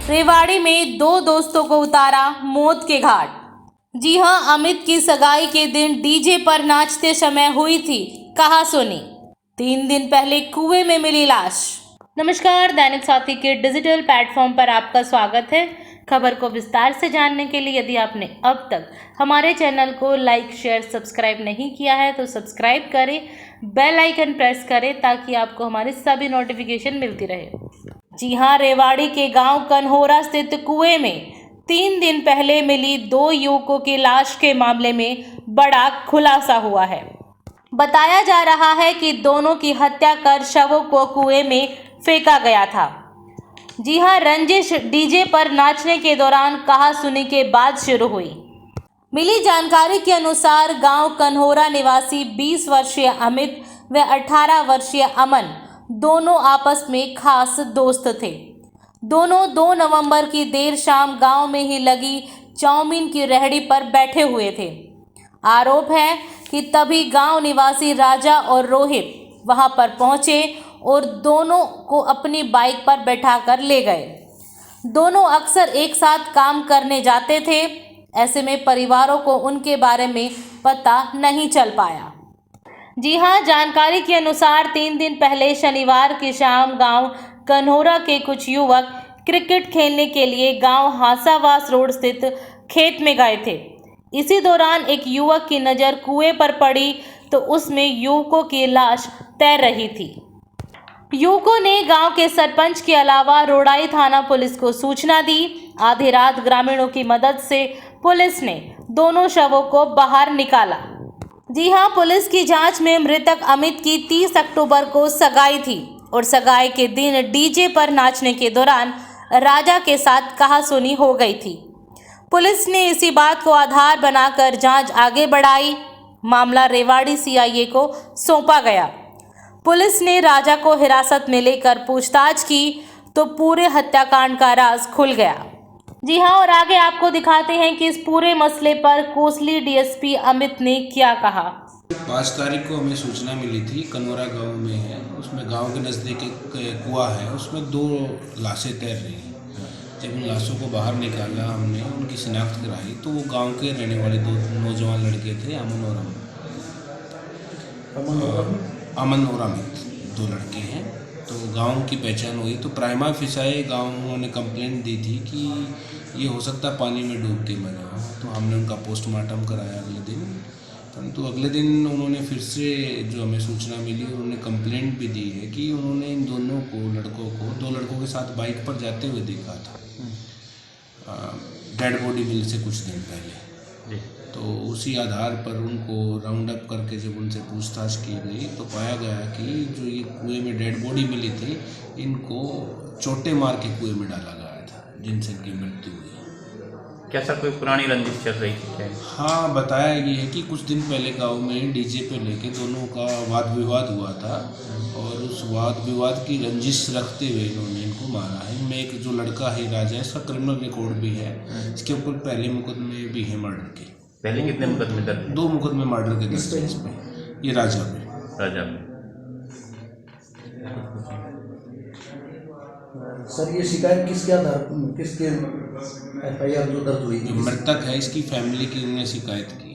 रेवाड़ी में दो दोस्तों को उतारा मौत के घाट। जी हां, अमित की सगाई के दिन डीजे पर नाचते समय हुई थी कहासुनी। 3 दिन पहले कुएं में मिली लाश। नमस्कार, दैनिक साथी के डिजिटल प्लेटफॉर्म पर आपका स्वागत है। खबर को विस्तार से जानने के लिए यदि आपने अब तक हमारे चैनल को लाइक, शेयर, सब्सक्राइब नहीं किया है तो सब्सक्राइब करें, बेल आइकन प्रेस करें ताकि आपको हमारी सभी नोटिफिकेशन मिलती रहे। जी हां, रेवाड़ी के गांव कन्होरा स्थित कुएं में 3 दिन पहले मिली 2 युवकों की लाश के मामले में बड़ा खुलासा हुआ है। बताया जा रहा है कि दोनों की हत्या कर शवों को कुएं में फेंका गया था। जी हां, रंजिश डीजे पर नाचने के दौरान कहासुनी के बाद शुरू हुई। मिली जानकारी के अनुसार गांव कन्होरा निवासी 20 वर्षीय अमित व 18 वर्षीय अमन दोनों आपस में खास दोस्त थे। दोनों 2 नवंबर की देर शाम गांव में ही लगी चाउमीन की रेहड़ी पर बैठे हुए थे। आरोप है कि तभी गांव निवासी राजा और रोहित वहां पर पहुंचे और दोनों को अपनी बाइक पर बैठाकर ले गए। दोनों अक्सर एक साथ काम करने जाते थे। ऐसे में परिवारों को उनके बारे में पता नहीं चल पाया। जी हां, जानकारी के अनुसार 3 दिन पहले शनिवार की शाम गांव कन्होरा के कुछ युवक क्रिकेट खेलने के लिए गांव हासावास रोड स्थित खेत में गए थे। इसी दौरान एक युवक की नज़र कुएं पर पड़ी तो उसमें युवकों की लाश तैर रही थी। युवकों ने गांव के सरपंच के अलावा रोड़ाई थाना पुलिस को सूचना दी। आधी रात ग्रामीणों की मदद से पुलिस ने दोनों शवों को बाहर निकाला। जी हां, पुलिस की जांच में मृतक अमित की 30 अक्टूबर को सगाई थी और सगाई के दिन डीजे पर नाचने के दौरान राजा के साथ कहासुनी हो गई थी। पुलिस ने इसी बात को आधार बनाकर जांच आगे बढ़ाई। मामला रेवाड़ी सीआईए को सौंपा गया। पुलिस ने राजा को हिरासत में लेकर पूछताछ की तो पूरे हत्याकांड का राज खुल गया। जी हां, और आगे आपको दिखाते हैं कि इस पूरे मसले पर कोसली डीएसपी अमित ने क्या कहा। 5 तारीख को हमें सूचना मिली थी, कन्होरा गांव में है, उसमें गांव के नज़दीक एक कुआं है, उसमें 2 लाशें तैर रही हैं। जब उन लाशों को बाहर निकाला, हमने उनकी शिनाख्त कराई तो वो गांव के रहने वाले 2 नौजवान लड़के थे, अमन और अमित, 2 लड़के हैं। तो गांव की पहचान हुई तो प्राइमा फिसाए गांव उन्होंने कंप्लेंट दी थी कि ये हो सकता है पानी में डूब के मरा हो। तो हमने उनका पोस्टमार्टम कराया अगले दिन, परंतु अगले दिन उन्होंने फिर से जो हमें सूचना मिली, उन्होंने कंप्लेंट भी दी है कि उन्होंने इन दोनों को 2 लड़कों के साथ बाइक पर जाते हुए देखा था डेड बॉडी मिलने से कुछ दिन पहले। तो उसी आधार पर उनको राउंड अप करके जब उनसे पूछताछ की गई तो पाया गया कि जो ये कुएं में डेड बॉडी मिली थी, इनको चोटें मार के कुएं में डाला गया था, जिनसे इनकी मृत्यु हुई। क्या सर कोई पुरानी रंजिश चल रही थी क्या? हाँ, बताया ये है कि कुछ दिन पहले गांव में डीजे पे लेके दोनों का वाद विवाद हुआ था और उस वाद विवाद की रंजिश रखते हुए इन्होंने इनको मारा है। इनमें एक जो लड़का है राजा, इसका क्रिमिनल रिकॉर्ड भी है, इसके ऊपर पहले मुकदमे भी है मर्डर के। पहले कितने मुकदमे दर्ज? 2 मुकदमे मर्डर के दर्ज हैं इसमें, ये राजा में। सर, ये शिकायत किसके आधार किसके एफआईआर जो दर्ज हुई? जो मृतक है इसकी फैमिली की उन्होंने शिकायत की।